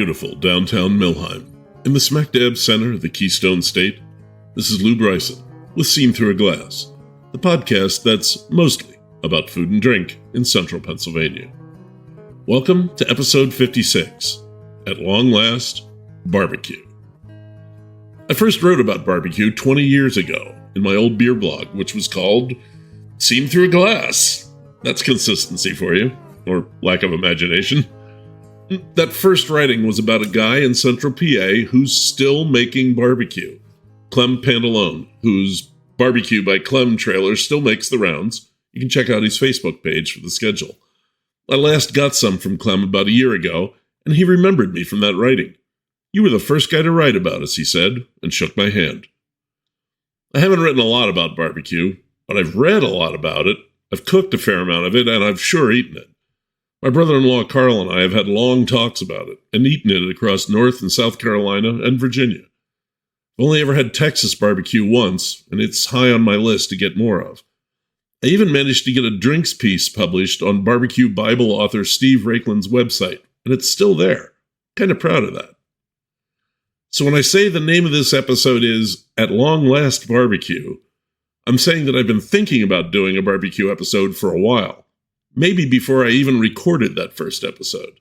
beautiful downtown Millheim, in the smack dab center of the Keystone State. This is Lou Bryson with Seen Through a Glass, the podcast that's mostly about food and drink in central Pennsylvania. Welcome to episode 56, At Long Last, Barbecue. I first wrote about barbecue 20 years ago in my old beer blog, which was called Seen Through a Glass. That's consistency for you, or lack of imagination. That first writing was about a guy in central PA who's still making barbecue. Clem Pantalone, whose Barbecue by Clem trailer still makes the rounds. You can check out his Facebook page for the schedule. I last got some from Clem about a year ago, and he remembered me from that writing. "You were the first guy to write about us," he said, and shook my hand. I haven't written a lot about barbecue, but I've read a lot about it, I've cooked a fair amount of it, and I've sure eaten it. My brother-in-law Carl and I have had long talks about it, and eaten it across North and South Carolina and Virginia. I've only ever had Texas barbecue once, and it's high on my list to get more of. I even managed to get a drinks piece published on barbecue Bible author Steve Rakeland's website, and it's still there. Kind of proud of that. So when I say the name of this episode is At Long Last Barbecue, I'm saying that I've been thinking about doing a barbecue episode for a while. Maybe before I even recorded that first episode.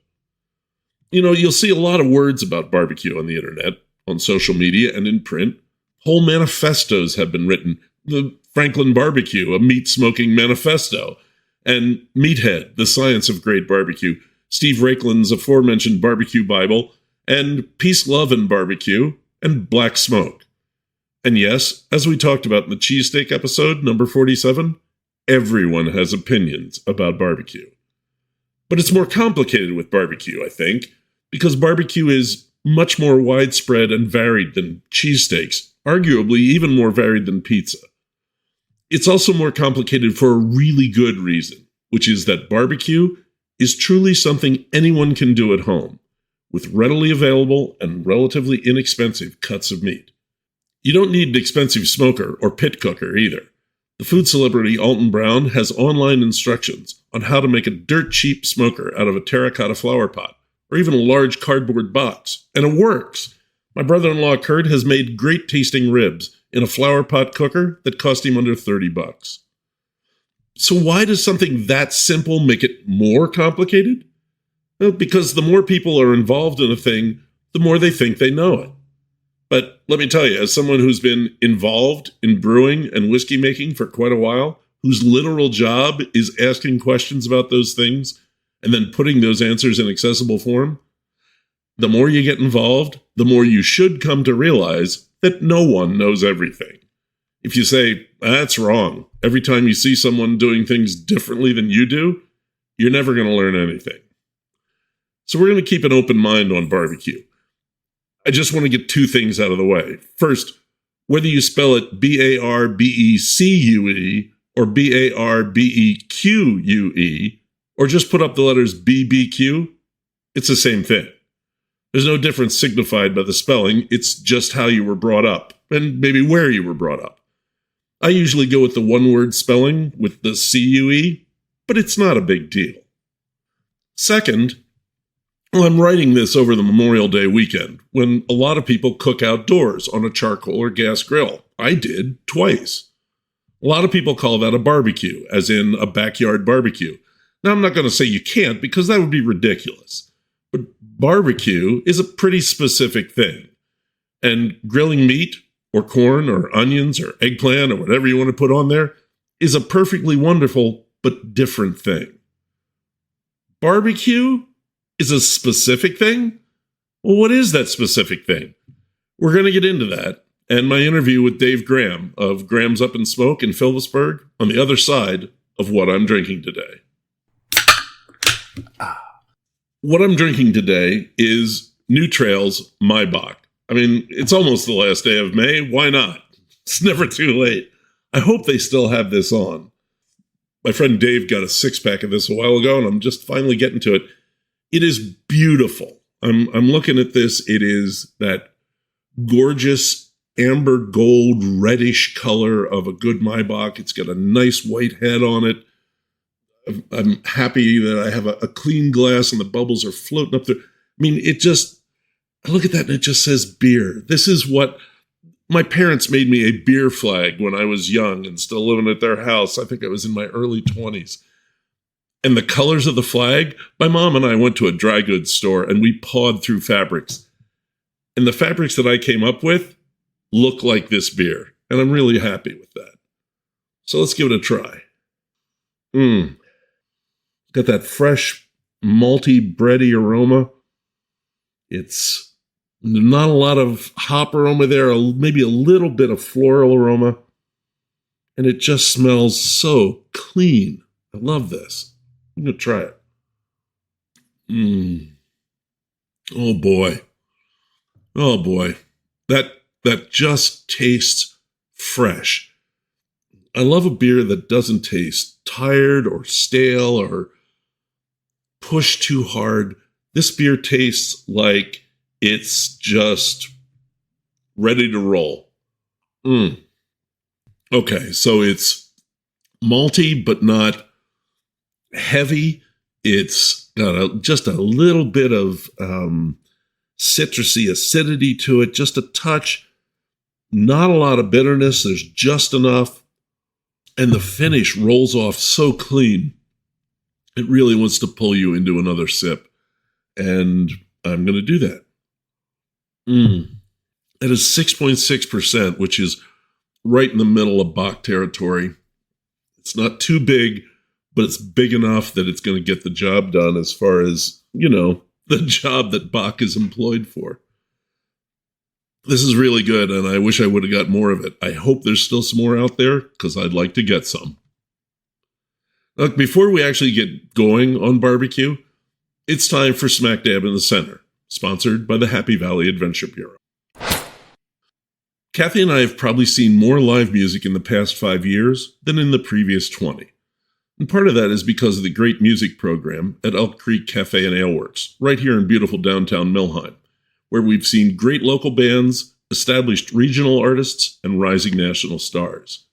You know, you'll see a lot of words about barbecue on the internet, on social media, and in print. Whole manifestos have been written. The Franklin Barbecue, a meat-smoking manifesto. And Meathead, the Science of Great Barbecue. Steve Rakeland's aforementioned Barbecue Bible. And Peace, Love, and Barbecue. And Black Smoke. And yes, as we talked about in the cheesesteak episode, number 47, everyone has opinions about barbecue. But it's more complicated with barbecue, I think, because barbecue is much more widespread and varied than cheesesteaks, arguably even more varied than pizza. It's also more complicated for a really good reason, which is that barbecue is truly something anyone can do at home, with readily available and relatively inexpensive cuts of meat. You don't need an expensive smoker or pit cooker either. The food celebrity Alton Brown has online instructions on how to make a dirt-cheap smoker out of a terracotta flower pot, or even a large cardboard box, and it works. My brother-in-law Kurt has made great-tasting ribs in a flower pot cooker that cost him under $30. So why does something that simple make it more complicated? Well, because the more people are involved in a thing, the more they think they know it. But let me tell you, as someone who's been involved in brewing and whiskey making for quite a while, whose literal job is asking questions about those things and then putting those answers in accessible form, the more you get involved, the more you should come to realize that no one knows everything. If you say, "That's wrong," every time you see someone doing things differently than you do, you're never going to learn anything. So we're going to keep an open mind on barbecue. I just want to get two things out of the way. First, whether you spell it B-A-R-B-E-C-U-E or B-A-R-B-E-Q-U-E, or just put up the letters B-B-Q, it's the same thing. There's no difference signified by the spelling, it's just how you were brought up, and maybe where you were brought up. I usually go with the one-word spelling with the C-U-E, but it's not a big deal. Second, well, I'm writing this over the Memorial Day weekend, when a lot of people cook outdoors on a charcoal or gas grill. I did, twice. A lot of people call that a barbecue, as in a backyard barbecue. Now, I'm not going to say you can't, because that would be ridiculous. But barbecue is a pretty specific thing. And grilling meat, or corn, or onions, or eggplant, or whatever you want to put on there, is a perfectly wonderful but different thing. Barbecue is a specific thing? Well, what is that specific thing? We're going to get into that, and my interview with Dave Graham of Graham's Up in Smoke in Philipsburg on the other side of what I'm drinking today. What I'm drinking today is New Trail's Maibach. I mean, it's almost the last day of May. Why not? It's never too late. I hope they still have this on. My friend Dave got a six-pack of this a while ago, and I'm just finally getting to it. It is beautiful. I'm looking at this. It is that gorgeous amber gold reddish color of a good Maibach. It's got a nice white head on it. I'm happy that I have a clean glass and the bubbles are floating up there. I mean, it just, I look at that and it just says beer. This is what my parents made me, a beer flag when I was young and still living at their house. I think I was in my early 20s. And the colors of the flag, my mom and I went to a dry goods store and we pawed through fabrics. And the fabrics that I came up with look like this beer. And I'm really happy with that. So let's give it a try. Got that fresh, malty, bready aroma. It's not a lot of hop aroma there, maybe a little bit of floral aroma. And it just smells so clean. I love this. I'm going to try it. Oh boy. Oh boy. That just tastes fresh. I love a beer that doesn't taste tired or stale or pushed too hard. This beer tastes like it's just ready to roll. Okay, so it's malty but not heavy. It's got just a little bit of citrusy acidity to it, just a touch. Not a lot of bitterness. There's just enough. And the finish rolls off so clean. It really wants to pull you into another sip. And I'm going to do that. It is 6.6%, which is right in the middle of Bach territory. It's not too big, but it's big enough that it's going to get the job done as far as, the job that Bach is employed for. This is really good, and I wish I would have got more of it. I hope there's still some more out there, because I'd like to get some. Look, before we actually get going on barbecue, it's time for Smack Dab in the Center, sponsored by the Happy Valley Adventure Bureau. Kathy and I have probably seen more live music in the past 5 years than in the previous 20. And part of that is because of the great music program at Elk Creek Cafe and Ale Works, right here in beautiful downtown Millheim, where we've seen great local bands, established regional artists, and rising national stars.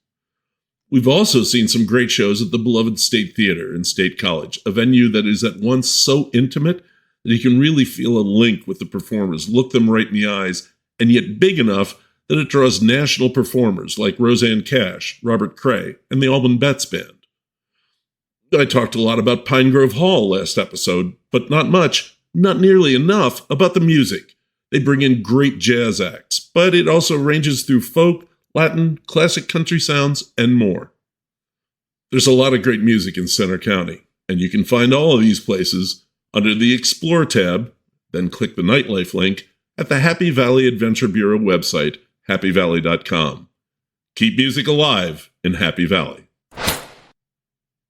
We've also seen some great shows at the beloved State Theater in State College, a venue that is at once so intimate that you can really feel a link with the performers, look them right in the eyes, and yet big enough that it draws national performers like Roseanne Cash, Robert Cray, and the Alban Betts Band. I talked a lot about Pine Grove Hall last episode, but not much, not nearly enough about the music. They bring in great jazz acts, but it also ranges through folk, Latin, classic country sounds, and more. There's a lot of great music in Center County, and you can find all of these places under the Explore tab, then click the Nightlife link at the Happy Valley Adventure Bureau website, happyvalley.com. Keep music alive in Happy Valley.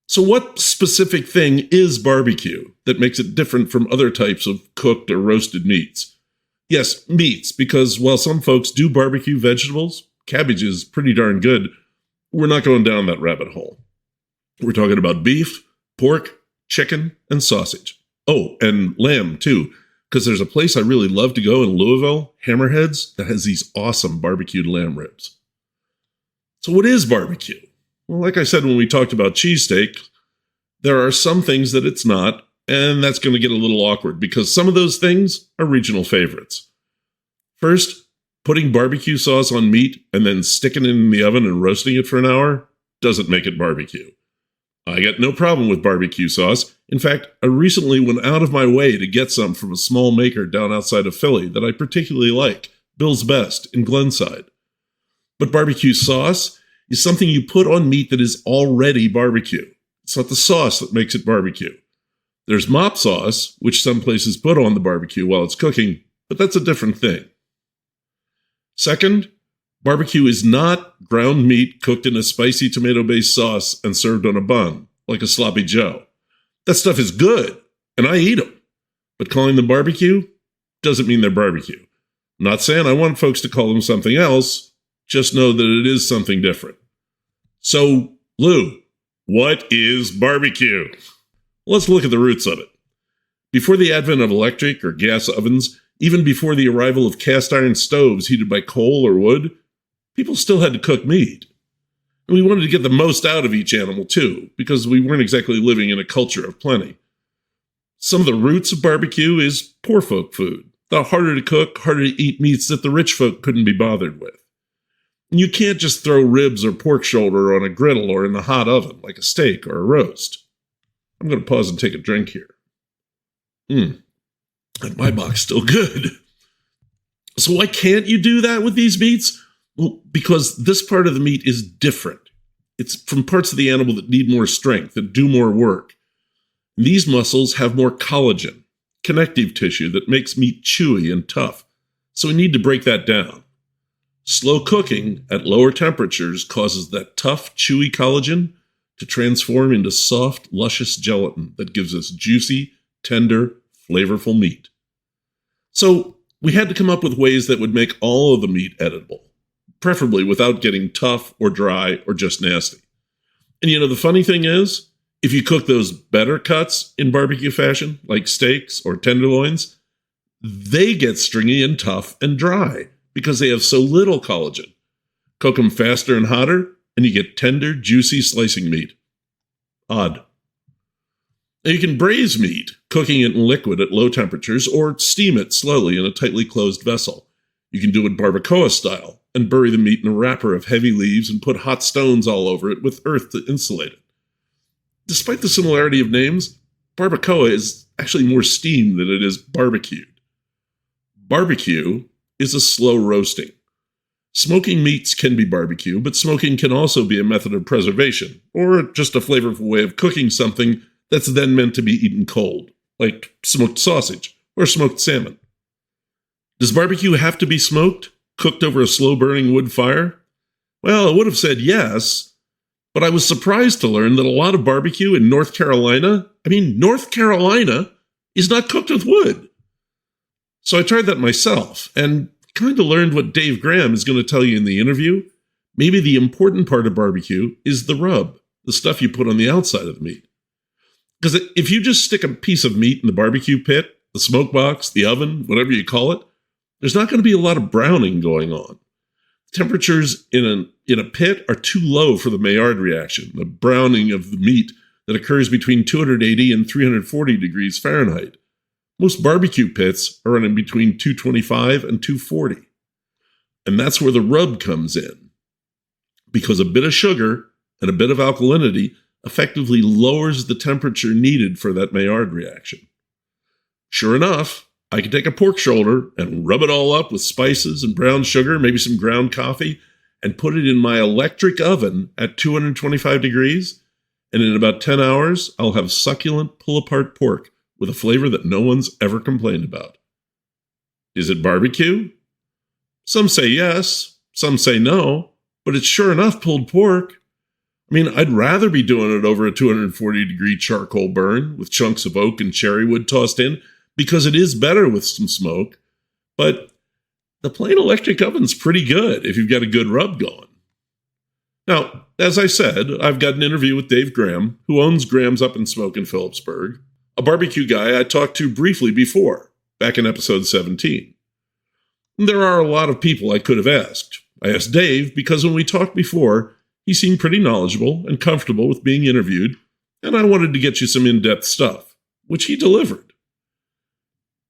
So what specific thing is barbecue that makes it different from other types of cooked or roasted meats? Yes, meats, because while some folks do barbecue vegetables, cabbage is pretty darn good. We're not going down that rabbit hole. We're talking about beef, pork, chicken, and sausage. Oh, and lamb, too, because there's a place I really love to go in Louisville, Hammerheads, that has these awesome barbecued lamb ribs. So what is barbecue? Well, like I said when we talked about cheesesteak, there are some things that it's not, and that's going to get a little awkward because some of those things are regional favorites. First, putting barbecue sauce on meat and then sticking it in the oven and roasting it for an hour doesn't make it barbecue. I got no problem with barbecue sauce. In fact, I recently went out of my way to get some from a small maker down outside of Philly that I particularly like, Bill's Best in Glenside. But barbecue sauce is something you put on meat that is already barbecue. It's not the sauce that makes it barbecue. There's mop sauce, which some places put on the barbecue while it's cooking, but that's a different thing. Second, barbecue is not ground meat cooked in a spicy tomato-based sauce and served on a bun, like a sloppy Joe. That stuff is good, and I eat them. But calling them barbecue doesn't mean they're barbecue. I'm not saying I want folks to call them something else, just know that it is something different. So, Lou, what is barbecue? Let's look at the roots of it. Before the advent of electric or gas ovens, even before the arrival of cast iron stoves heated by coal or wood, people still had to cook meat. And we wanted to get the most out of each animal too, because we weren't exactly living in a culture of plenty. Some of the roots of barbecue is poor folk food, the harder to cook, harder to eat meats that the rich folk couldn't be bothered with. And you can't just throw ribs or pork shoulder on a griddle or in the hot oven like a steak or a roast. I'm going to pause and take a drink here. And my box's still good. So why can't you do that with these meats? Well, because this part of the meat is different. It's from parts of the animal that need more strength, that do more work. These muscles have more collagen, connective tissue that makes meat chewy and tough. So we need to break that down. Slow cooking at lower temperatures causes that tough, chewy collagen to transform into soft, luscious gelatin that gives us juicy, tender, flavorful meat. So we had to come up with ways that would make all of the meat editable, preferably without getting tough or dry or just nasty. And the funny thing is, if you cook those better cuts in barbecue fashion, like steaks or tenderloins, they get stringy and tough and dry because they have so little collagen. Cook them faster and hotter, and you get tender, juicy slicing meat. Odd. Now you can braise meat, cooking it in liquid at low temperatures, or steam it slowly in a tightly closed vessel. You can do it barbacoa style, and bury the meat in a wrapper of heavy leaves and put hot stones all over it with earth to insulate it. Despite the similarity of names, barbacoa is actually more steamed than it is barbecued. Barbecue is a slow roasting. Smoking meats can be barbecue, but smoking can also be a method of preservation, or just a flavorful way of cooking something that's then meant to be eaten cold, like smoked sausage or smoked salmon. Does barbecue have to be smoked, cooked over a slow-burning wood fire? Well, I would have said yes, but I was surprised to learn that a lot of barbecue in North Carolina is not cooked with wood. So I tried that myself and kind of learned what Dave Graham is going to tell you in the interview. Maybe the important part of barbecue is the rub, the stuff you put on the outside of the meat. Because if you just stick a piece of meat in the barbecue pit, the smoke box, the oven, whatever you call it, there's not going to be a lot of browning going on. Temperatures in a pit are too low for the Maillard reaction, the browning of the meat that occurs between 280 and 340 degrees Fahrenheit. Most barbecue pits are running between 225 and 240. And that's where the rub comes in, because a bit of sugar and a bit of alkalinity effectively lowers the temperature needed for that Maillard reaction. Sure enough, I can take a pork shoulder and rub it all up with spices and brown sugar, maybe some ground coffee, and put it in my electric oven at 225 degrees, and in about 10 hours, I'll have succulent pull-apart pork with a flavor that no one's ever complained about. Is it barbecue? Some say yes, some say no, but it's sure enough pulled pork. I mean, I'd rather be doing it over a 240-degree charcoal burn with chunks of oak and cherry wood tossed in, because it is better with some smoke, but the plain electric oven's pretty good if you've got a good rub going. Now, as I said, I've got an interview with Dave Graham, who owns Graham's Up and Smoke in Philipsburg, a barbecue guy I talked to briefly before, back in episode 17. There are a lot of people I could have asked. I asked Dave because when we talked before, he seemed pretty knowledgeable and comfortable with being interviewed, and I wanted to get you some in-depth stuff, which he delivered.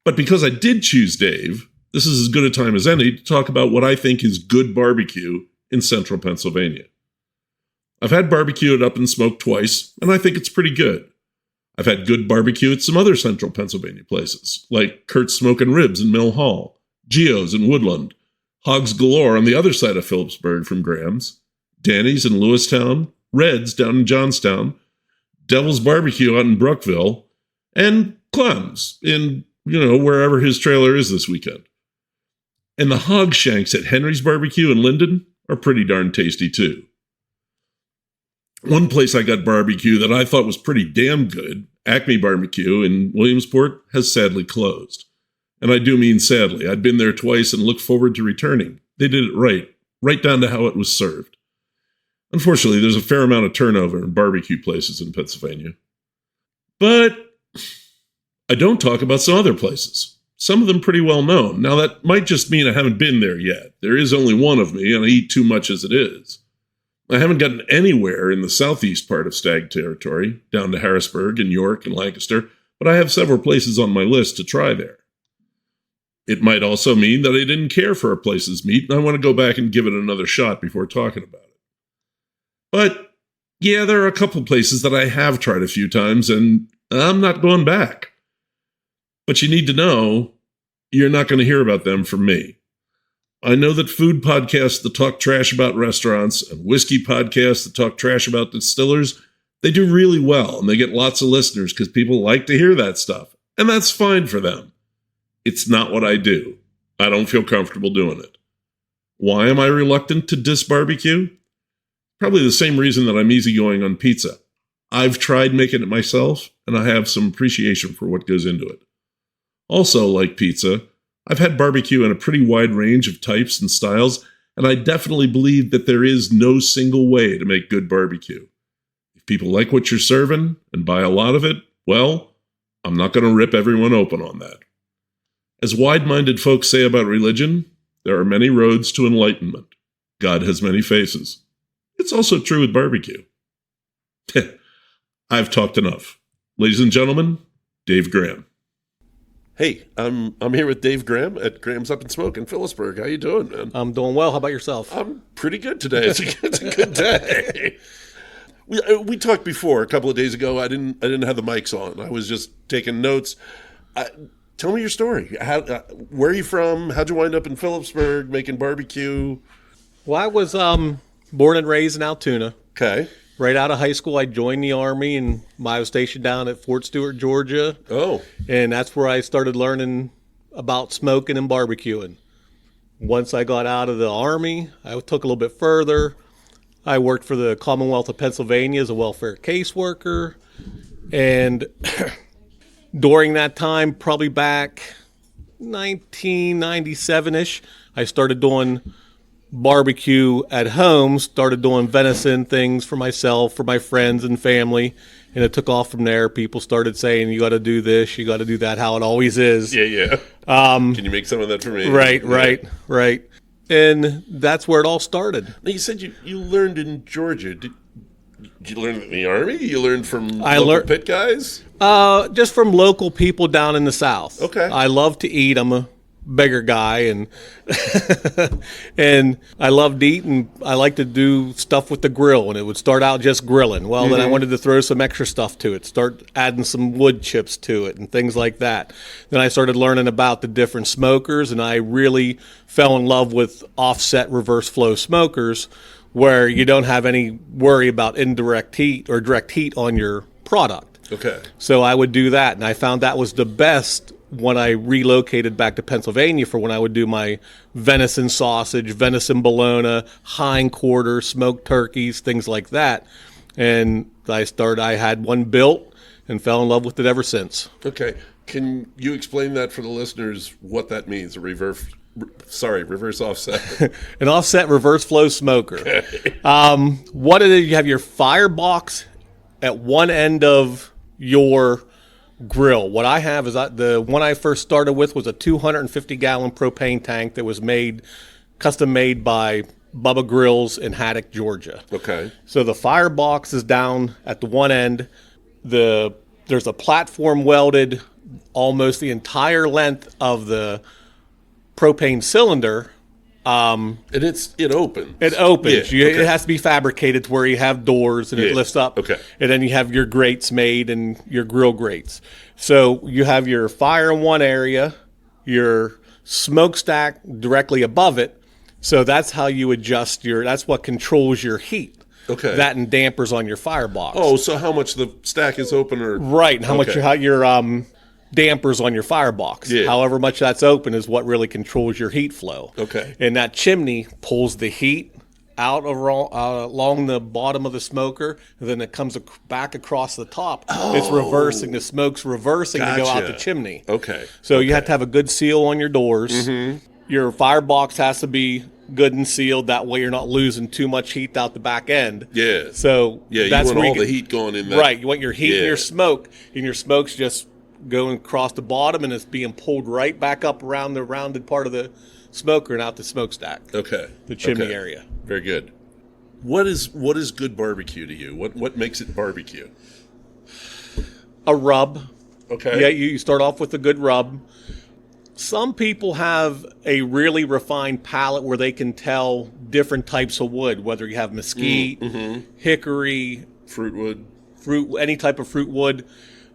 But because I did choose Dave, this is as good a time as any to talk about what I think is good barbecue in central Pennsylvania. I've had barbecue at Up and Smoke twice, and I think it's pretty good. I've had good barbecue at some other central Pennsylvania places, like Kurt's Smokin' Ribs in Mill Hall, Gio's in Woodland, Hogs Galore on the other side of Philipsburg from Graham's, Danny's in Lewistown, Red's down in Johnstown, Devil's Barbecue out in Brookville, and Clem's in, wherever his trailer is this weekend. And the hog shanks at Henry's Barbecue in Linden are pretty darn tasty too. One place I got barbecue that I thought was pretty damn good, Acme Barbecue in Williamsport, has sadly closed. And I do mean sadly. I'd been there twice and looked forward to returning. They did it right down to how it was served. Unfortunately, there's a fair amount of turnover in barbecue places in Pennsylvania. But I don't talk about some other places. Some of them pretty well known. Now, that might just mean I haven't been there yet. There is only one of me, and I eat too much as it is. I haven't gotten anywhere in the southeast part of Stag territory, down to Harrisburg and York and Lancaster, but I have several places on my list to try there. It might also mean that I didn't care for a place's meat and I want to go back and give it another shot before talking about it. But yeah, there are a couple places that I have tried a few times and I'm not going back. But you need to know, you're not going to hear about them from me. I know that food podcasts that talk trash about restaurants and whiskey podcasts that talk trash about distillers, they do really well and they get lots of listeners because people like to hear that stuff. And that's fine for them. It's not what I do. I don't feel comfortable doing it. Why am I reluctant to diss barbecue? Probably the same reason that I'm easygoing on pizza. I've tried making it myself, and I have some appreciation for what goes into it. Also, like pizza, I've had barbecue in a pretty wide range of types and styles, and I definitely believe that there is no single way to make good barbecue. If people like what you're serving and buy a lot of it, well, I'm not going to rip everyone open on that. As wide-minded folks say about religion, there are many roads to enlightenment. God has many faces. It's also true with barbecue. I've talked enough. Ladies and gentlemen, Dave Graham. Hey, I'm here with Dave Graham at Graham's Up and Smoke in Philipsburg. How you doing, man? I'm doing well. How about yourself? I'm pretty good today. It's a good day. We talked before a couple of days ago. I didn't have the mics on. I was just taking notes. Tell me your story. Where are you from? How'd you wind up in Philipsburg making barbecue? Well, I was born and raised in Altoona. Okay. Right out of high school, I joined the Army, and I was stationed down at Fort Stewart, Georgia. Oh. And that's where I started learning about smoking and barbecuing. Once I got out of the Army, I took a little bit further. I worked for the Commonwealth of Pennsylvania as a welfare caseworker. And during that time, probably back 1997-ish, I started doing barbecue at home, started doing venison things for myself, for my friends and family, and it took off from there. People started saying, you got to do this, you got to do that, how it always is. Yeah. Can you make some of that for me? Right. And that's where it all started. Now, you said you learned in Georgia. Did you learn in the Army? You learned from local pit guys? Just from local people down in the South. Okay. I love to eat. I'm a bigger guy, and and I love to eat, and I like to do stuff with the grill, and it would start out just grilling. Well, then I wanted to throw some extra stuff to it, start adding some wood chips to it and things like that. Then I started learning about the different smokers, and I really fell in love with offset reverse flow smokers, where you don't have any worry about indirect heat or direct heat on your product. Okay. So I would do that, and I found that was the best when I relocated back to Pennsylvania for when I would do my venison sausage, venison bologna, hindquarter, smoked turkeys, things like that. And I had one built and fell in love with it ever since. Okay. Can you explain that for the listeners, what that means, a reverse offset? An offset reverse flow smoker. Okay. What it is, you have your firebox at one end of your grill. What I have is the one I first started with was a 250-gallon propane tank that was custom made by Bubba Grills in Haddock, Georgia. Okay. So the firebox is down at the one end. There's a platform welded almost the entire length of the propane cylinder. And it opens. It opens. Yeah, okay. It has to be fabricated to where you have doors and it lifts up. Okay. And then you have your grates made and your grill grates. So you have your fire in one area, your smokestack directly above it. So that's how you adjust that's what controls your heat. Okay. That and dampers on your firebox. Oh, so how much the stack is open or? Right. And how much your dampers on your firebox. Yeah. However much that's open is what really controls your heat flow. Okay. And that chimney pulls the heat out along the bottom of the smoker, and then it comes back across the top. Oh. It's reversing. The smoke's reversing to go out the chimney. Okay. So you have to have a good seal on your doors. Mm-hmm. Your firebox has to be good and sealed. That way you're not losing too much heat out the back end. Yeah. So that's you want all the heat going in there. Right. You want your heat and your smoke, and your smoke's just going across the bottom, and it's being pulled right back up around the rounded part of the smoker and out the smokestack. Okay. The chimney area. Very good. What is good barbecue to you? What makes it barbecue? A rub. Okay. Yeah, you start off with a good rub. Some people have a really refined palate where they can tell different types of wood, whether you have mesquite, hickory, fruit, any type of fruit wood.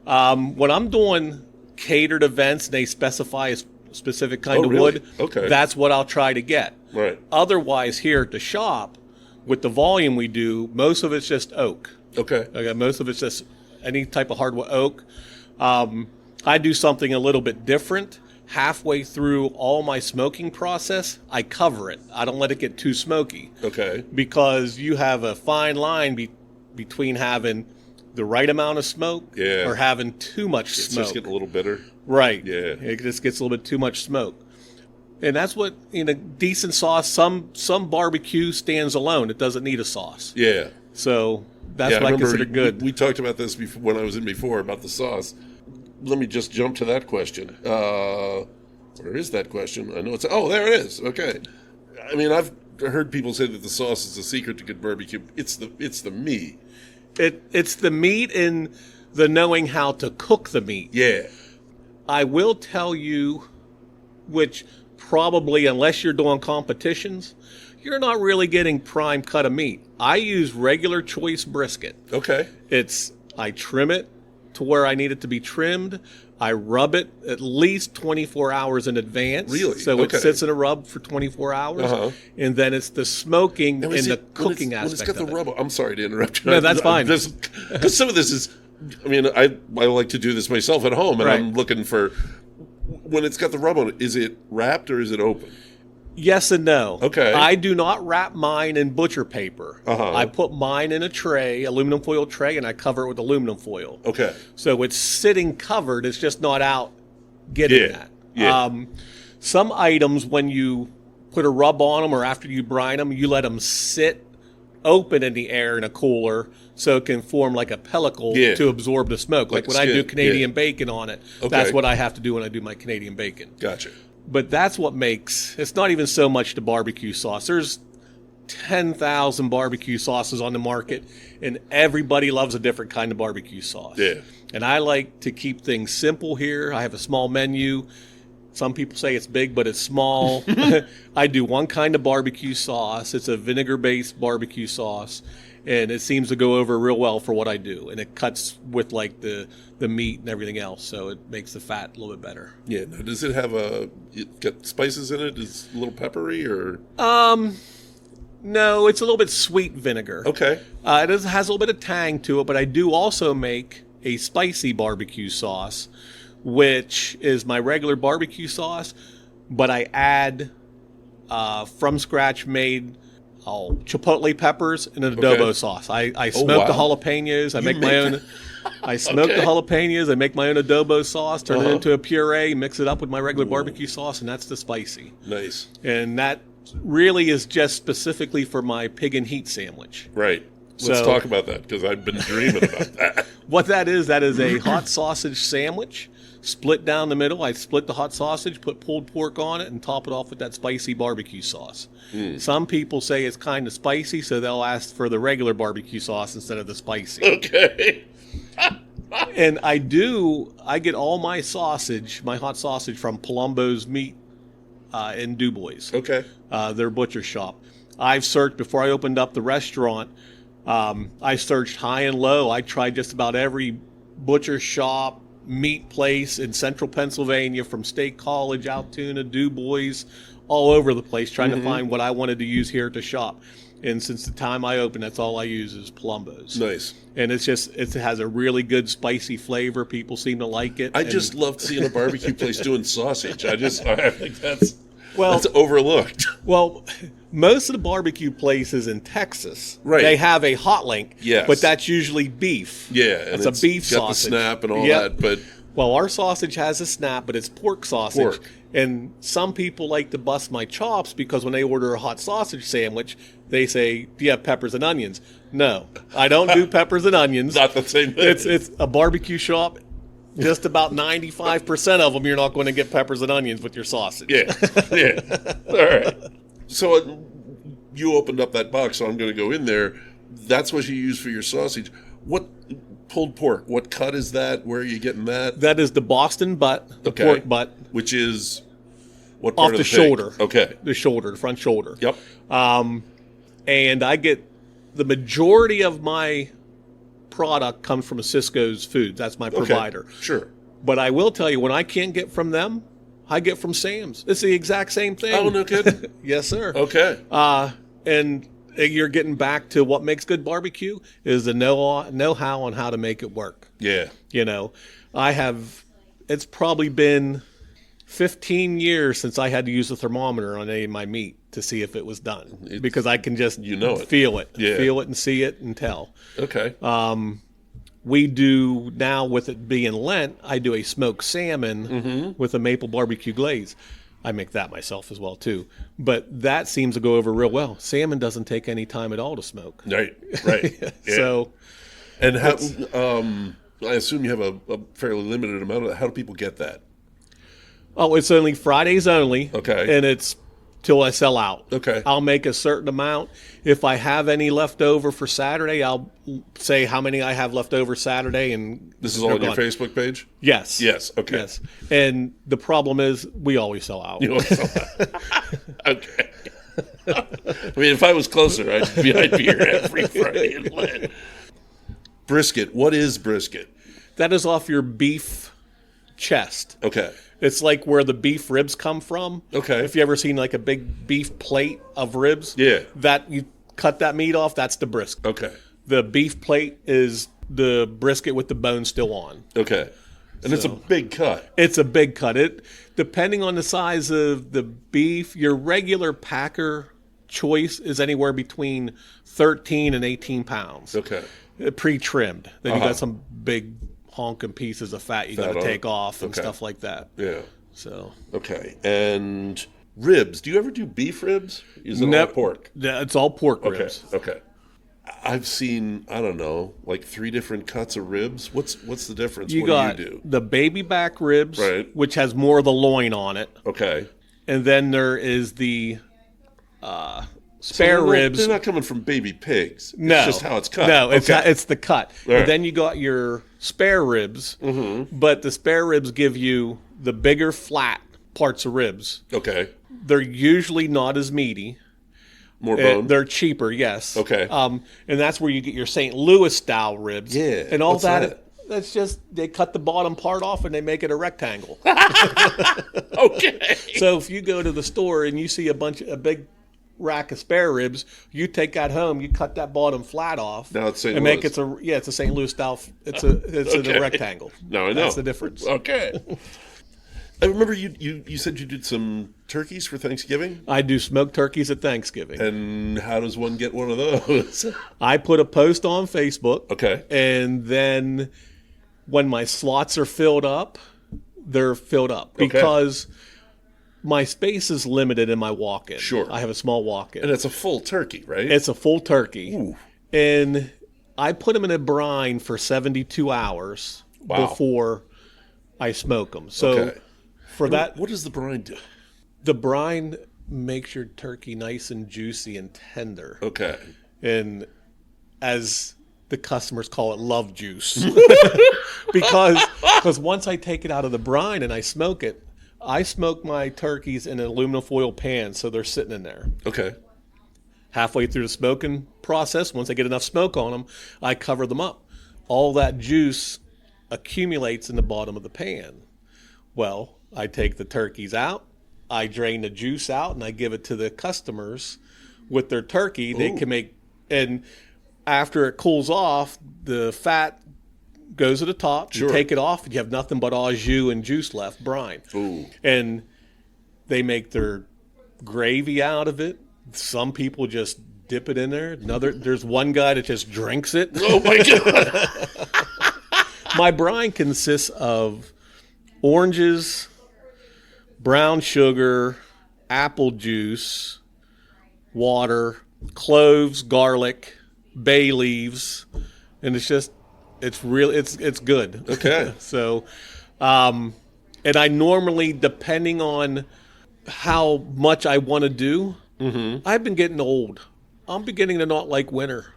When I'm doing catered events and they specify a specific kind of wood, that's what I'll try to get. Right. Otherwise, here at the shop, with the volume we do, most of it's just oak. Okay. Most of it's just any type of hardwood oak. I do something a little bit different. Halfway through all my smoking process, I cover it. I don't let it get too smoky. Okay. Because you have a fine line between having the right amount of smoke or having too much smoke. It's just getting a little bitter. Right. Yeah. It just gets a little bit too much smoke. And that's what, decent sauce, some barbecue stands alone. It doesn't need a sauce. Yeah. So that's what I consider good. We talked about this when I was in before, about the sauce. Let me just jump to that question. Where is that question? I know it's... Oh, there it is. Okay. I mean, I've heard people say that the sauce is the secret to good barbecue. It's the meat. It's the meat and the knowing how to cook the meat. Yeah. I will tell you, which probably, unless you're doing competitions, you're not really getting prime cut of meat. I use regular choice brisket. Okay. I trim it to where I need it to be trimmed. I rub it at least 24 hours in advance. Really? So it sits in a rub for 24 hours. And then it's the smoking and the cooking aspect. When it's got the rub, I'm sorry to interrupt you. No, that's fine. Because some of this is, I mean, I like to do this myself at home, and I'm looking for, when it's got the rub on it, is it wrapped or is it open? Yes and no. Okay. I do not wrap mine in butcher paper. I put mine in a tray, aluminum foil tray, and I cover it with aluminum foil. Okay. So it's sitting covered. It's just not out getting that. Yeah. Some items, when you put a rub on them or after you brine them, you let them sit open in the air in a cooler so it can form like a pellicle to absorb the smoke. Like when I do Canadian bacon on it, that's what I have to do when I do my Canadian bacon. Gotcha. But that's what makes, it's not even so much the barbecue sauce. There's 10,000 barbecue sauces on the market, and everybody loves a different kind of barbecue sauce. Yeah. And I like to keep things simple here. I have a small menu. Some people say it's big, but it's small. I do one kind of barbecue sauce. It's a vinegar-based barbecue sauce, and it seems to go over real well for what I do. And it cuts with like the meat and everything else, so it makes the fat a little bit better. Yeah. Now, does it have it got spices in it? Is it a little peppery or? No, it's a little bit sweet vinegar. Okay. It has a little bit of tang to it, but I do also make a spicy barbecue sauce, which is my regular barbecue sauce, but I add from scratch made chipotle peppers in an adobo sauce. I smoke the jalapenos. I make my own. I smoke the jalapenos. I make my own adobo sauce, turn it into a puree, mix it up with my regular barbecue sauce, and that's the spicy. Nice. And that really is just specifically for my pig and heat sandwich. Right. Let's talk about that, because I've been dreaming about that. What that is a hot sausage sandwich, split down the middle. I split the hot sausage, put pulled pork on it, and top it off with that spicy barbecue sauce. Some people say it's kind of spicy, so they'll ask for the regular barbecue sauce instead of the spicy. Okay. And I get all my sausage, my hot sausage, from Palumbo's Meat in DuBois. Okay. Their butcher shop. I've searched, before I opened up the restaurant, I searched high and low. I tried just about every butcher shop, meat place in central Pennsylvania, from State College, Altoona, DuBois, all over the place, trying to find what I wanted to use here at the shop. And since the time I opened, that's all I use is Palumbo's. Nice. And it has a really good spicy flavor. People seem to like it. I just loved seeing a barbecue place doing sausage. I think that's overlooked. Well, most of the barbecue places in Texas, they have a hot link, but that's usually beef. Yeah, and it's a beef got sausage. The snap and all that, but well, our sausage has a snap, but it's pork sausage. And some people like to bust my chops because when they order a hot sausage sandwich, they say, "Do you have peppers and onions?" No, I don't do peppers and onions. Not the same thing. It's a barbecue shop. Just about 95% of them, you're not going to get peppers and onions with your sausage. Yeah. All right. So you opened up that box, so I'm going to go in there. That's what you use for your sausage. What pulled pork? What cut is that? Where are you getting that? That is the Boston butt, the pork butt. Which is What part off of the pig? shoulder. Okay. The front shoulder. Yep. And I get the majority of my product comes from Cisco's Foods. That's my provider. Sure. But I will tell you, when I can't get from them, I get from Sam's. It's the exact same thing. Oh, no kidding? Yes, sir. Okay. And you're getting back to what makes good barbecue is the know-how on how to make it work. Yeah. You know, it's probably been 15 years since I had to use a thermometer on any of my meat to see if it was done, because I can just feel it, feel it and see it and tell. Okay. We do now, with it being Lent, I do a smoked salmon with a maple barbecue glaze. I make that myself as well too, but that seems to go over real well. Salmon doesn't take any time at all to smoke. Right. Yeah. So, and how? I assume you have a fairly limited amount of that. How do people get that? Oh, it's only Fridays only. Okay. And it's till I sell out. Okay. I'll make a certain amount. If I have any left over for Saturday, I'll say how many I have left over Saturday. And this is all on your Facebook page? Yes. Yes. Okay. Yes. And the problem is we always sell out. You always sell out. Okay. I mean, if I was closer, I'd be here every Friday in Lent. Brisket. What is brisket? That is off your beef chest. Okay. It's like where the beef ribs come from. Okay. If you ever seen like a big beef plate of ribs, that you cut that meat off, that's the brisket. Okay. The beef plate is the brisket with the bone still on. Okay. And it's a big cut. It's a big cut. It, depending on the size of the beef, your regular packer choice is anywhere between 13 and 18 pounds. Okay. Pre-trimmed. Then you got some big honking pieces of fat you got to take off and stuff like that. Yeah. So. Okay. And ribs. Do you ever do beef ribs? Is it all pork? It's all pork ribs. Okay. I've seen, I don't know, like 3 different cuts of ribs. What's the difference? You got the baby back ribs, which has more of the loin on it. Okay. And then there is the spare ribs. They're not coming from baby pigs. No. It's just how it's cut. No, it's the cut. Right. And then you got your spare ribs, but the spare ribs give you the bigger flat parts of ribs. Okay. They're usually not as meaty. More bone? They're cheaper, yes. Okay. And that's where you get your St. Louis style ribs. Yeah. And all What's that. That's just, they cut the bottom part off and they make it a rectangle. Okay. So if you go to the store and you see a big rack of spare ribs, you take that home, you cut that bottom flat off. Now it's St. And Louis. make it's a St. Louis style. It's a rectangle. No, I know. That's the difference. Okay. I remember you said you did some turkeys for Thanksgiving? I do smoked turkeys at Thanksgiving. And how does one get one of those? I put a post on Facebook. Okay. And then when my slots are filled up, they're filled up. Because my space is limited in my walk-in. Sure. I have a small walk-in. And it's a full turkey, right? It's a full turkey. Ooh. And I put them in a brine for 72 hours before I smoke them. So for that... What does the brine do? The brine makes your turkey nice and juicy and tender. Okay. And as the customers call it, love juice. because once I take it out of the brine and I smoke it, I smoke my turkeys in an aluminum foil pan, so they're sitting in there. Okay. Halfway through the smoking process, once I get enough smoke on them, I cover them up. All that juice accumulates in the bottom of the pan. Well, I take the turkeys out, I drain the juice out, and I give it to the customers with their turkey. They can make, and after it cools off, the fat goes to the top. You take it off, and you have nothing but au jus and juice left, brine. Ooh. And they make their gravy out of it. Some people just dip it in there. There's one guy that just drinks it. Oh my God. My brine consists of oranges, brown sugar, apple juice, water, cloves, garlic, bay leaves, and it's good. Okay. So, and I normally, depending on how much I want to do, I've been getting old. I'm beginning to not like winter.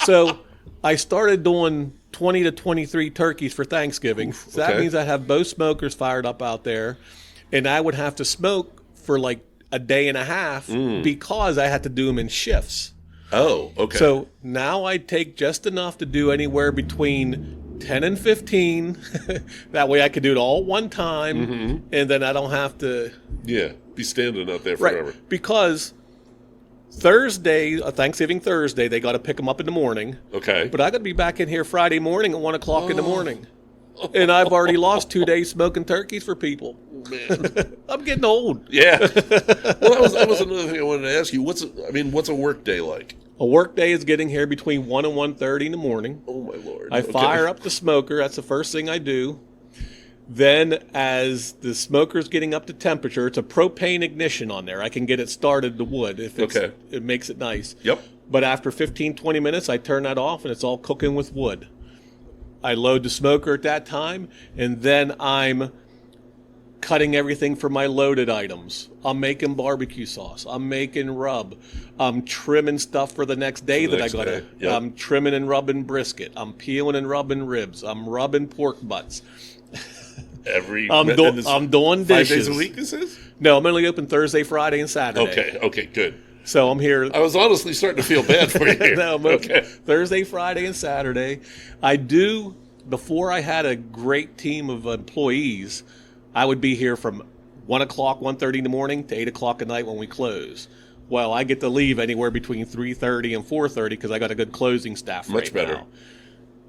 So I started doing 20 to 23 turkeys for Thanksgiving. So that means I have both smokers fired up out there, and I would have to smoke for like a day and a half because I had to do them in shifts. Oh, okay. So now I take just enough to do anywhere between 10 and 15. That way I could do it all at one time, and then I don't have to... Yeah, be standing out there forever. Right, because Thursday, Thanksgiving Thursday, they got to pick them up in the morning. Okay. But I got to be back in here Friday morning at 1 o'clock in the morning. And I've already lost 2 days smoking turkeys for people. Man. I'm getting old. Yeah. Well, that was another thing I wanted to ask you. What's a work day like? A work day is getting here between 1 and 1:30 in the morning. Oh, my Lord. I fire up the smoker. That's the first thing I do. Then as the smoker's getting up to temperature, it's a propane ignition on there. I can get it started, the wood, if it makes it nice. Yep. But after 15, 20 minutes, I turn that off, and it's all cooking with wood. I load the smoker at that time, and then I'm cutting everything for my loaded items. I'm making barbecue sauce. I'm making rub. I'm trimming stuff for the next day that I got to. Yep. I'm trimming and rubbing brisket. I'm peeling and rubbing ribs. I'm rubbing pork butts. I'm doing dishes. 5 days a week, this is? No, I'm only open Thursday, Friday, and Saturday. Okay, good. So I'm here. I was honestly starting to feel bad for you here. No, I'm open Thursday, Friday, and Saturday. Before I had a great team of employees, I would be here from 1 o'clock, 1:30 in the morning to 8 o'clock at night when we close. Well, I get to leave anywhere between 3:30 and 4:30 because I got a good closing staff Much better. now.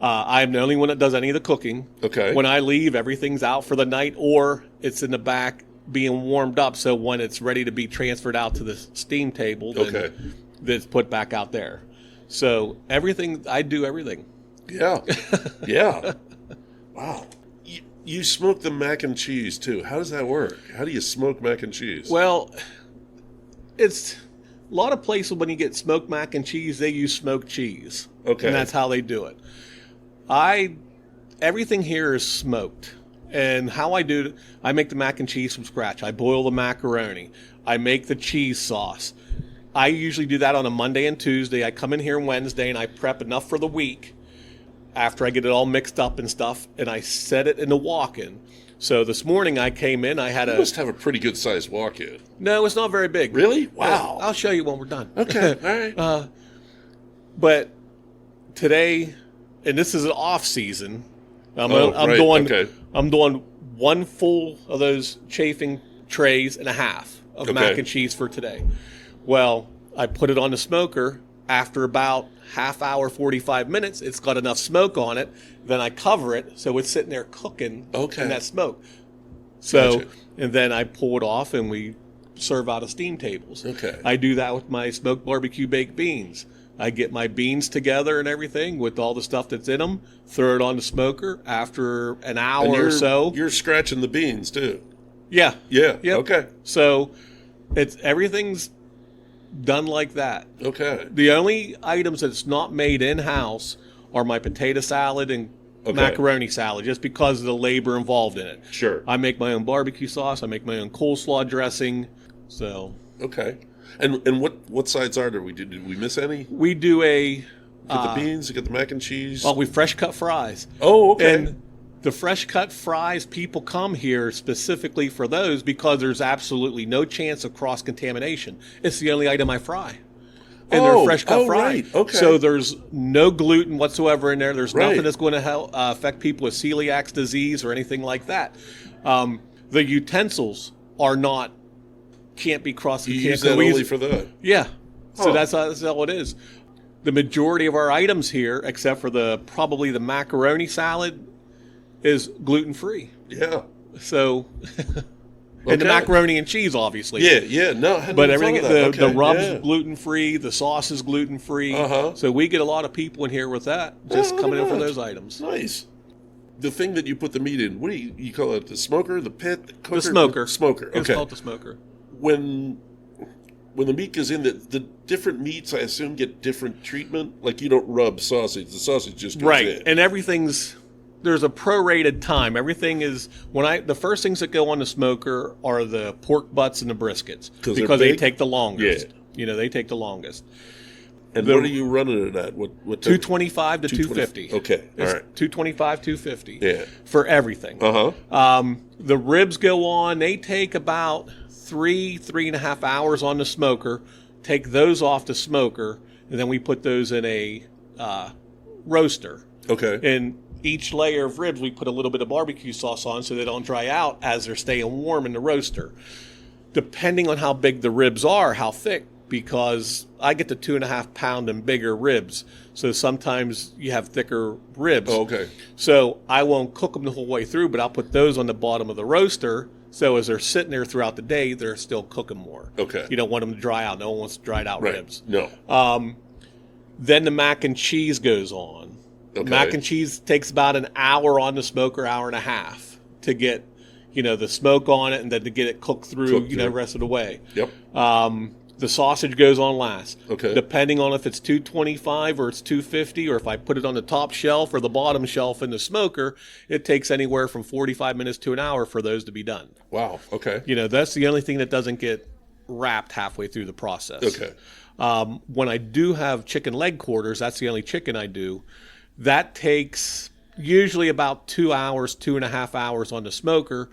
I'm the only one that does any of the cooking. Okay. When I leave, everything's out for the night or it's in the back being warmed up. So when it's ready to be transferred out to the steam table, then it's put back out there. So I do everything. Yeah. Yeah. Wow. You smoke the mac and cheese too. How does that work? How do you smoke mac and cheese? Well, it's a lot of places when you get smoked mac and cheese, they use smoked cheese. Okay. And that's how they do it. Everything here is smoked. And how I do it, I make the mac and cheese from scratch. I boil the macaroni. I make the cheese sauce. I usually do that on a Monday and Tuesday. I come in here Wednesday and I prep enough for the week after I get it all mixed up and stuff, and I set it in the walk-in. So this morning I came in, you must have a pretty good sized walk-in. No, it's not very big. Really? Wow. I'll show you when we're done. Okay, all right. But today, and this is an off season, I'm doing 1 full of those chafing trays and a half of mac and cheese for today. Well, I put it on the smoker. After about half hour, 45 minutes, it's got enough smoke on it. Then I cover it so it's sitting there cooking in that smoke. So, gotcha. And then I pull it off and we serve out of steam tables. Okay. I do that with my smoked barbecue baked beans. I get my beans together and everything with all the stuff that's in them, throw it on the smoker. After an hour or so. You're scratching the beans too. Yeah. Yeah. Yep. Okay. So everything's done like that. Okay. The only items that's not made in-house are my potato salad and macaroni salad, just because of the labor involved in it. Sure. I make my own barbecue sauce. I make my own coleslaw dressing. So. Okay. And what sides are there? Did we miss any? We do get the beans. You get the mac and cheese. Oh, we fresh cut fries. Oh, okay. And the fresh cut fries, people come here specifically for those because there's absolutely no chance of cross contamination. It's the only item I fry. And they're fresh cut fries. Right. Okay. So there's no gluten whatsoever in there. There's nothing that's going to affect people with celiac disease or anything like that. The utensils can't be cross contaminated. You use that only for that? Yeah. So that's all it is. The majority of our items here, except for probably the macaroni salad, is gluten-free. Yeah. So, and the macaroni and cheese, obviously. Yeah. No, I hadn't but everything, the rub's is gluten-free, the sauce is gluten-free. So we get a lot of people in here with that, just coming in for those items. Nice. The thing that you put the meat in, what do you call it? The smoker, the pit, the cooker? The smoker. Smoker. Okay. It's called the smoker. When the meat goes in, the different meats, I assume, get different treatment. Like you don't rub sausage; the sausage just goes in. And there's a prorated time. Everything is the first things that go on the smoker are the pork butts and the briskets because they take the longest. Yeah. They take the longest. And what are you running it at? What 225 to 250. Okay, all right. 225, 250. Yeah. For everything. The ribs go on. They take about 3.5 hours on the smoker. Take those off the smoker, and then we put those in a roaster. Okay. And each layer of ribs, we put a little bit of barbecue sauce on so they don't dry out as they're staying warm in the roaster. Depending on how big the ribs are, how thick, because I get the 2.5 pound and bigger ribs. So sometimes you have thicker ribs. Oh, okay. So I won't cook them the whole way through, but I'll put those on the bottom of the roaster. So as they're sitting there throughout the day, they're still cooking more. Okay. You don't want them to dry out. No one wants dried out Right. ribs. No. Then the mac and cheese goes on. Okay. Mac and cheese takes about an hour on the smoker, hour and a half to get, the smoke on it and then to get it cooked through, the rest of the way. Yep. The sausage goes on last. Okay. Depending on if it's 225 or it's 250, or if I put it on the top shelf or the bottom shelf in the smoker, it takes anywhere from 45 minutes to an hour for those to be done. Wow. Okay. That's the only thing that doesn't get wrapped halfway through the process. Okay. When I do have chicken leg quarters, that's the only chicken I do. That takes usually about 2 hours, 2.5 hours on the smoker,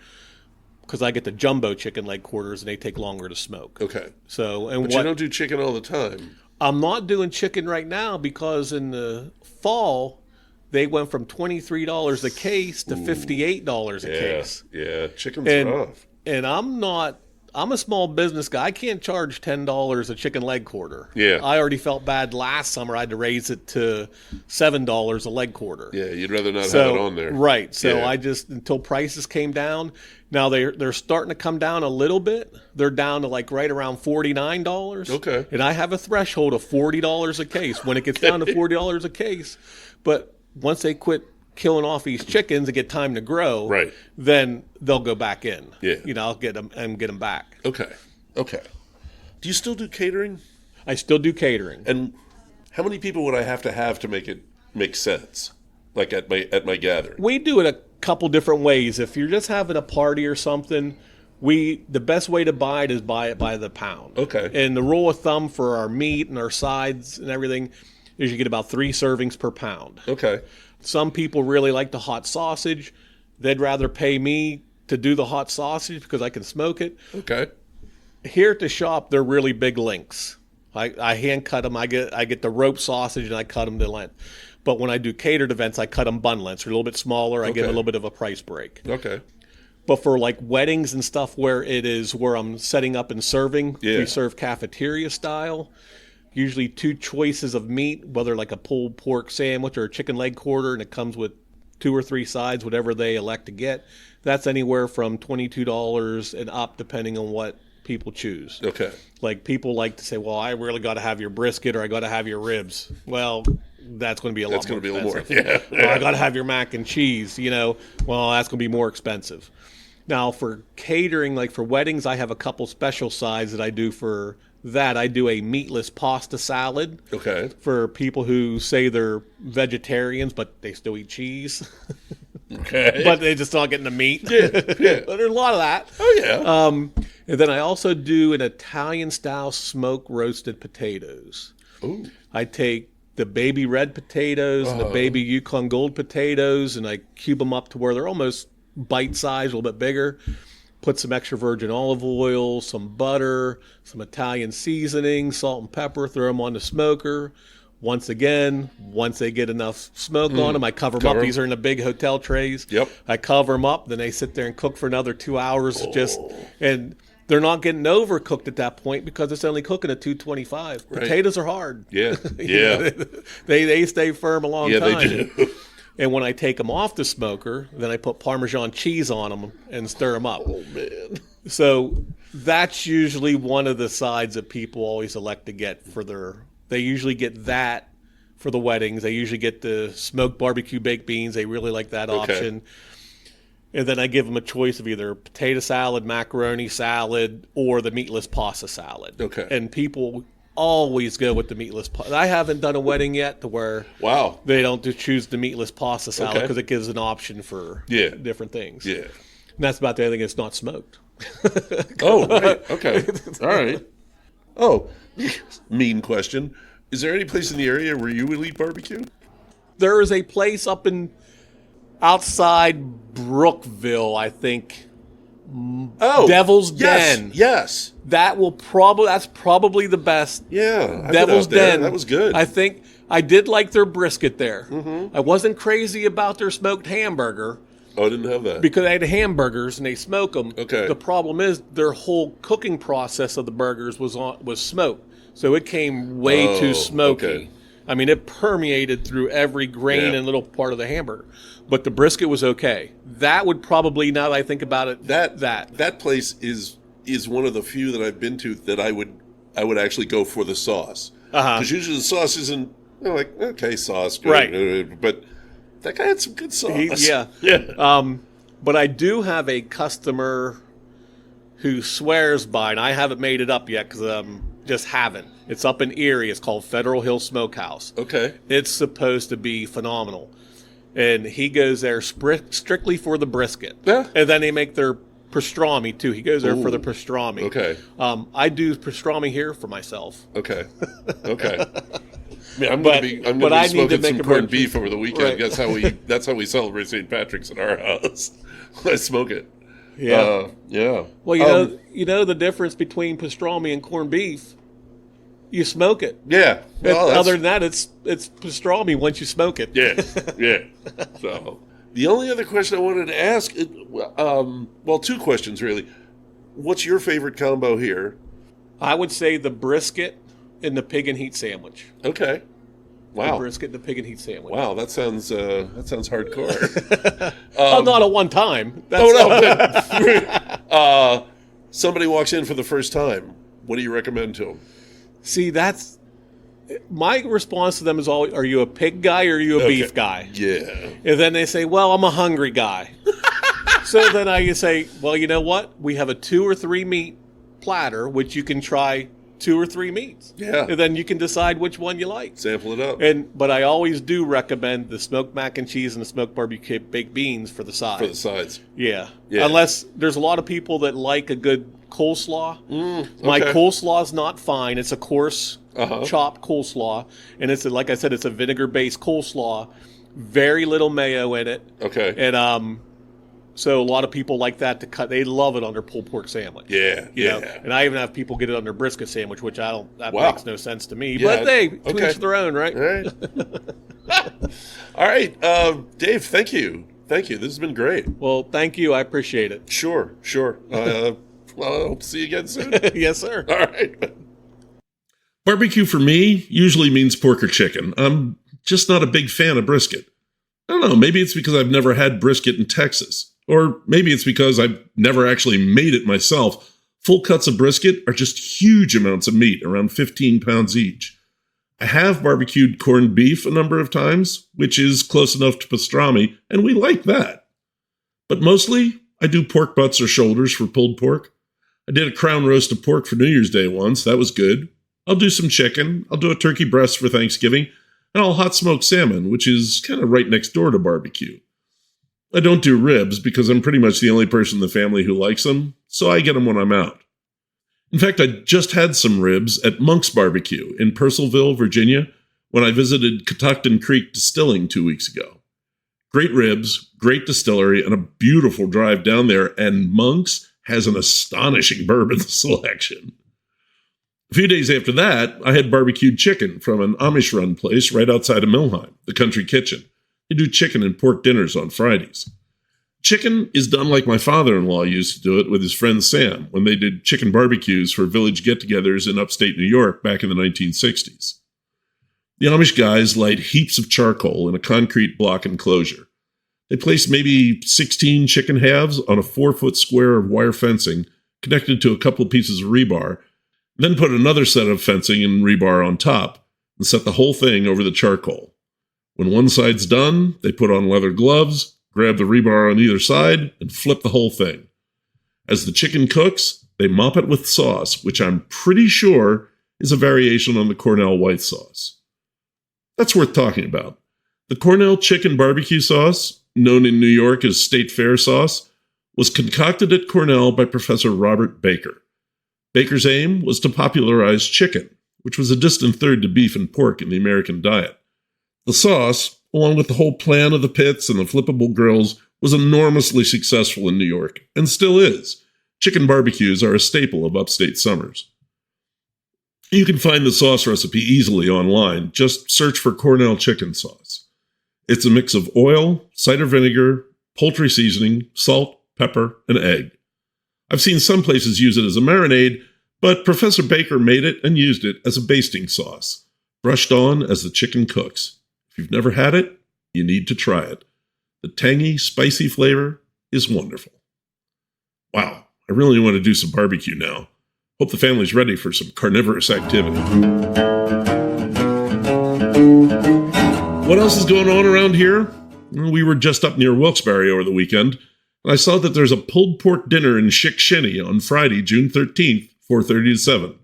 because I get the jumbo chicken leg quarters and they take longer to smoke. Okay. So, But you don't do chicken all the time. I'm not doing chicken right now because in the fall they went from $23 a case to $58 a case. Yeah, chicken's rough. And I'm a small business guy. I can't charge $10 a chicken leg quarter. Yeah. I already felt bad last summer. I had to raise it to $7 a leg quarter. Yeah, you'd rather not have it on there. Right. So Yeah. I just, until prices came down, now they're starting to come down a little bit. They're down to like right around $49. Okay. And I have a threshold of $40 a case when it gets down to $40 a case. But once they quit killing off these chickens and get time to grow, Right. then they'll go back in. Yeah. I'll get them back. Okay. Do you still do catering? I still do catering. And how many people would I have to make it make sense? Like at my gathering? We do it a couple different ways. If you're just having a party or something, the best way to buy it is buy it by the pound. Okay. And the rule of thumb for our meat and our sides and everything is you get about 3 servings per pound. Okay. Some people really like the hot sausage. They'd rather pay me to do the hot sausage because I can smoke it. Okay. Here at the shop, they're really big links. I hand cut them. I get the rope sausage and I cut them to length. But when I do catered events, I cut them bun lengths. They're a little bit smaller. I give a little bit of a price break. Okay. But for like weddings and stuff where I'm setting up and serving, we serve cafeteria style. Usually 2 choices of meat, whether like a pulled pork sandwich or a chicken leg quarter, and it comes with 2 or 3 sides, whatever they elect to get. That's anywhere from $22 and up, depending on what people choose. Okay. Like people like to say, well, I really got to have your brisket or I got to have your ribs. Well, that's going to be a lot more expensive. Yeah. Well, I got to have your mac and cheese, well, that's going to be more expensive. Now for catering, like for weddings, I have a couple special sides that I do for that. I do a meatless pasta salad. Okay. For people who say they're vegetarians, but they still eat cheese. Okay. But they just not getting the meat. Yeah. But there's a lot of that. Oh, yeah. And then I also do an Italian-style smoke roasted potatoes. Ooh. I take the baby red potatoes and the baby Yukon Gold potatoes, and I cube them up to where they're almost bite-sized, a little bit bigger. Put some extra virgin olive oil, some butter, some Italian seasoning, salt and pepper, throw them on the smoker. Once they get enough smoke on them, I cover them up. These are in the big hotel trays. Yep. I cover them up, then they sit there and cook for another 2 hours and they're not getting overcooked at that point because it's only cooking at 225. Right. Potatoes are hard. Yeah. Yeah. They stay firm a long time. Yeah, they do. And when I take them off the smoker, then I put Parmesan cheese on them and stir them up. Oh, man. So that's usually one of the sides that people always elect to get they usually get that for the weddings. They usually get the smoked barbecue baked beans. They really like that option. And then I give them a choice of either potato salad, macaroni salad, or the meatless pasta salad. Okay. And people always go with the meatless pasta. I haven't done a wedding yet to where they don't just choose the meatless pasta salad because it gives an option for different things. Yeah. And that's about the only thing that's not smoked. Oh, right. Okay. All right. Oh, mean question. Is there any place in the area where you would eat barbecue? There is a place up in outside Brookville, I think. Oh, Devil's yes, Den. Yes. That's probably the best. Yeah. I've Devil's been out there. Den. That was good. I think I did like their brisket there. Mm-hmm. I wasn't crazy about their smoked hamburger Oh, I didn't have that. because they had hamburgers and they smoke them. Okay. The problem is their whole cooking process of the burgers was smoked, so it came way too smoky. Okay. I mean, it permeated through every grain and little part of the hamburger. But the brisket was okay. That would probably, now that I think about it, that place is one of the few that I've been to that I would actually go for the sauce. Because usually the sauce isn't like, okay, sauce, great. Right. But that guy had some good sauce. Yeah. But I do have a customer who swears by, and I haven't made it up yet because just haven't. It's up in Erie. It's called Federal Hill Smokehouse. Okay. It's supposed to be phenomenal. And he goes there strictly for the brisket. Yeah. And then they make their pastrami, too. He goes there for the pastrami. Okay. I do pastrami here for myself. Okay. Okay. I mean, I'm But- going to but be I need to smoking make some a corned barbecue. beef over the weekend. Right. That's how we celebrate St. Patrick's in our house. I smoke it. Yeah. Yeah. Well, you know the difference between pastrami and corned beef? You smoke it. Yeah. Well, Other than that, it's pastrami once you smoke it. Yeah, yeah. So the only other question I wanted to ask, well, two questions really. What's your favorite combo here? I would say the brisket and the pig and heat sandwich. Okay. The Wow. brisket and the pig and heat sandwich. Wow, that sounds hardcore. Well, not at one time. Somebody walks in for the first time. What do you recommend to them? See, that's my response to them is always, are you a pig guy or are you a beef guy? Yeah. And then they say, well, I'm a hungry guy. So then I say, well, you know what? We have a 2 or 3 meat platter, which you can try 2 or 3 meats. Yeah. And then you can decide which one you like. Sample it up. But I always do recommend the smoked mac and cheese and the smoked barbecue baked beans for the sides. For the sides. Yeah. Yeah. Unless there's a lot of people that like a good coleslaw. My okay. coleslaw is not fine. It's a coarse chopped coleslaw, and like I said, it's a vinegar-based coleslaw. Very little mayo in it. Okay. And so a lot of people like that to cut. They love it on their pulled pork sandwich. Yeah. You know? Yeah. And I even have people get it on their brisket sandwich, which I don't. That Wow. makes no sense to me. Yeah. But hey, to Okay. each their own, right? All right. All right. Dave, thank you. Thank you. This has been great. Well, thank you. I appreciate it. Sure. Well, I hope to see you again soon. Yes, sir. All right. Barbecue for me usually means pork or chicken. I'm just not a big fan of brisket. I don't know, maybe it's because I've never had brisket in Texas. Or maybe it's because I've never actually made it myself. Full cuts of brisket are just huge amounts of meat, around 15 pounds each. I have barbecued corned beef a number of times, which is close enough to pastrami, and we like that. But mostly, I do pork butts or shoulders for pulled pork. I did a crown roast of pork for New Year's Day once. That was good. I'll do some chicken. I'll do a turkey breast for Thanksgiving. And I'll hot smoke salmon, which is kind of right next door to barbecue. I don't do ribs because I'm pretty much the only person in the family who likes them, so I get them when I'm out. In fact, I just had some ribs at Monk's Barbecue in Purcellville, Virginia, when I visited Catoctin Creek Distilling 2 weeks ago. Great ribs, great distillery, and a beautiful drive down there, and Monk's has an astonishing bourbon selection. A few days after that, I had barbecued chicken from an Amish-run place right outside of Milheim, the Country Kitchen. They do chicken and pork dinners on Fridays. Chicken is done like my father-in-law used to do it with his friend Sam when they did chicken barbecues for village get-togethers in upstate New York back in the 1960s. The Amish guys light heaps of charcoal in a concrete block enclosure. They place maybe 16 chicken halves on a 4-foot square of wire fencing connected to a couple of pieces of rebar, then put another set of fencing and rebar on top and set the whole thing over the charcoal. When one side's done, they put on leather gloves, grab the rebar on either side, and flip the whole thing. As the chicken cooks, they mop it with sauce, which I'm pretty sure is a variation on the Cornell white sauce. That's worth talking about. The Cornell chicken barbecue sauce, known in New York as State Fair sauce, was concocted at Cornell by Professor Robert Baker. Baker's aim was to popularize chicken, which was a distant third to beef and pork in the American diet. The sauce, along with the whole plan of the pits and the flippable grills, was enormously successful in New York, and still is. Chicken barbecues are a staple of upstate summers. You can find the sauce recipe easily online. Just search for Cornell chicken sauce. It's a mix of oil, cider vinegar, poultry seasoning, salt, pepper, and egg. I've seen some places use it as a marinade, but Professor Baker made it and used it as a basting sauce, brushed on as the chicken cooks. If you've never had it, you need to try it. The tangy, spicy flavor is wonderful. Wow, I really want to do some barbecue now. Hope the family's ready for some carnivorous activity. What else is going on around here? Well, we were just up near Wilkes-Barre over the weekend, and I saw that there's a pulled pork dinner in Chick Shinny on Friday, June 13th, 4:30 to 7.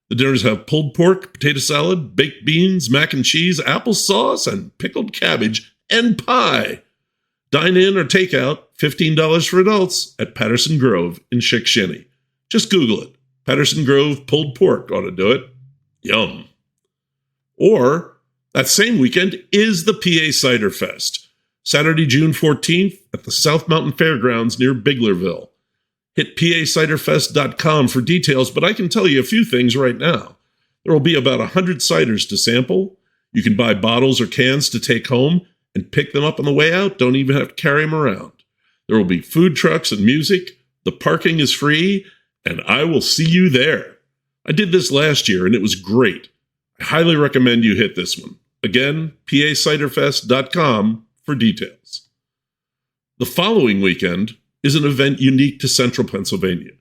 The dinners have pulled pork, potato salad, baked beans, mac and cheese, applesauce, and pickled cabbage, and pie. Dine in or take out, $15 for adults, at Patterson Grove in Chick Shinny. Just Google it. Patterson Grove pulled pork ought to do it. Yum. Or, that same weekend is the PA Cider Fest. Saturday, June 14th at the South Mountain Fairgrounds near Biglerville. Hit paciderfest.com for details, but I can tell you a few things right now. There will be about 100 ciders to sample. You can buy bottles or cans to take home and pick them up on the way out. Don't even have to carry them around. There will be food trucks and music. The parking is free, and I will see you there. I did this last year, and it was great. I highly recommend you hit this one. Again, paciderfest.com for details. The following weekend is an event unique to central Pennsylvania.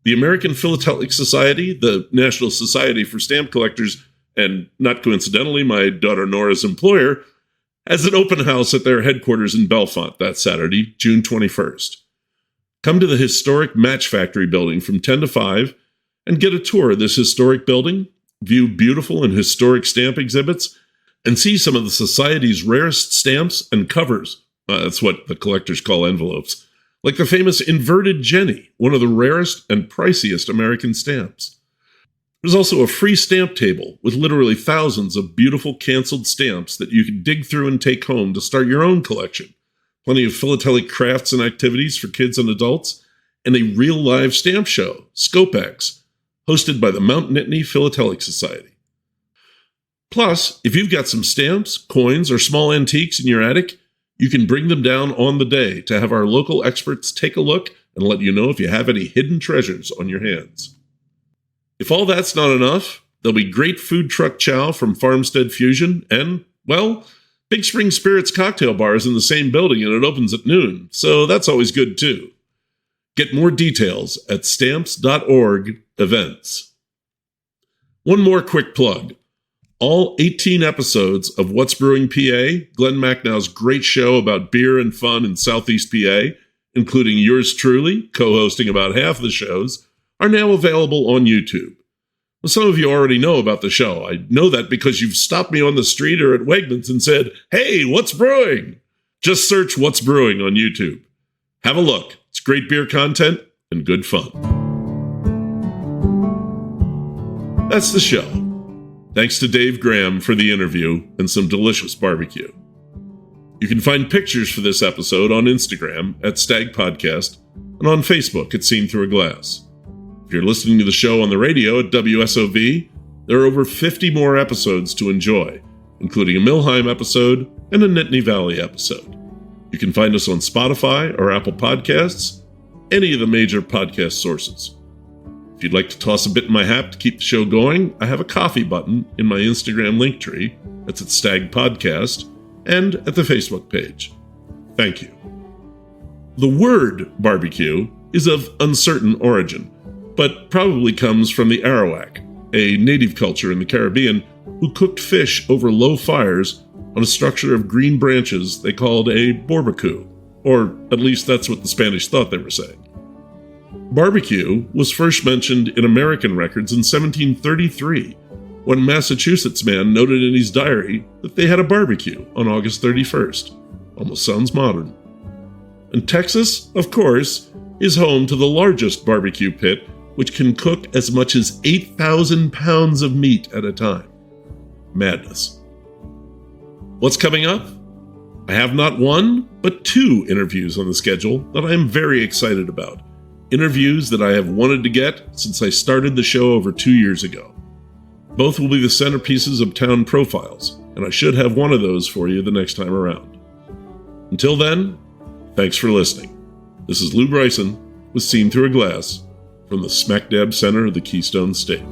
The American Philatelic Society, the National Society for Stamp Collectors, and not coincidentally, my daughter Nora's employer, has an open house at their headquarters in Bellefonte that Saturday, June 21st. Come to the historic Match Factory building from 10 to 5 and get a tour of this historic building, view beautiful and historic stamp exhibits, and see some of the Society's rarest stamps and covers. That's what the collectors call envelopes. Like the famous Inverted Jenny, one of the rarest and priciest American stamps. There's also a free stamp table with literally thousands of beautiful canceled stamps that you can dig through and take home to start your own collection. Plenty of philatelic crafts and activities for kids and adults, and a real live stamp show, Scopex, hosted by the Mount Nittany Philatelic Society. Plus, if you've got some stamps, coins, or small antiques in your attic, you can bring them down on the day to have our local experts take a look and let you know if you have any hidden treasures on your hands. If all that's not enough, there'll be great food truck chow from Farmstead Fusion and, well, Big Spring Spirits cocktail bars in the same building, and it opens at noon, so that's always good too. Get more details at stamps.org events. One more quick plug. All 18 episodes of What's Brewing PA, Glenn Macnow's great show about beer and fun in Southeast PA, including yours truly, co-hosting about half the shows, are now available on YouTube. Well, some of you already know about the show. I know that because you've stopped me on the street or at Wegmans and said, "Hey, what's brewing?" Just search What's Brewing on YouTube. Have a look. It's great beer content and good fun. That's the show. Thanks to Dave Graham for the interview and some delicious barbecue. You can find pictures for this episode on Instagram at Stag Podcast and on Facebook at Seen Through a Glass. If you're listening to the show on the radio at WSOV, there are over 50 more episodes to enjoy, including a Milheim episode and a Nittany Valley episode. You can find us on Spotify or Apple Podcasts, any of the major podcast sources. If you'd like to toss a bit in my hat to keep the show going, I have a coffee button in my Instagram link tree. That's at Stag Podcast and at the Facebook page. Thank you. The word barbecue is of uncertain origin, but probably comes from the Arawak, a native culture in the Caribbean who cooked fish over low fires on a structure of green branches they called a barbeque, or at least that's what the Spanish thought they were saying. Barbecue was first mentioned in American records in 1733, when a Massachusetts man noted in his diary that they had a barbecue on August 31st. Almost sounds modern. And Texas, of course, is home to the largest barbecue pit which can cook as much as 8,000 pounds of meat at a time. Madness. What's coming up? I have not one, but 2 interviews on the schedule that I am very excited about. Interviews that I have wanted to get since I started the show over 2 years ago. Both will be the centerpieces of Town Profiles, and I should have one of those for you the next time around. Until then, thanks for listening. This is Lou Bryson with Seen Through a Glass from the smack dab center of the Keystone State.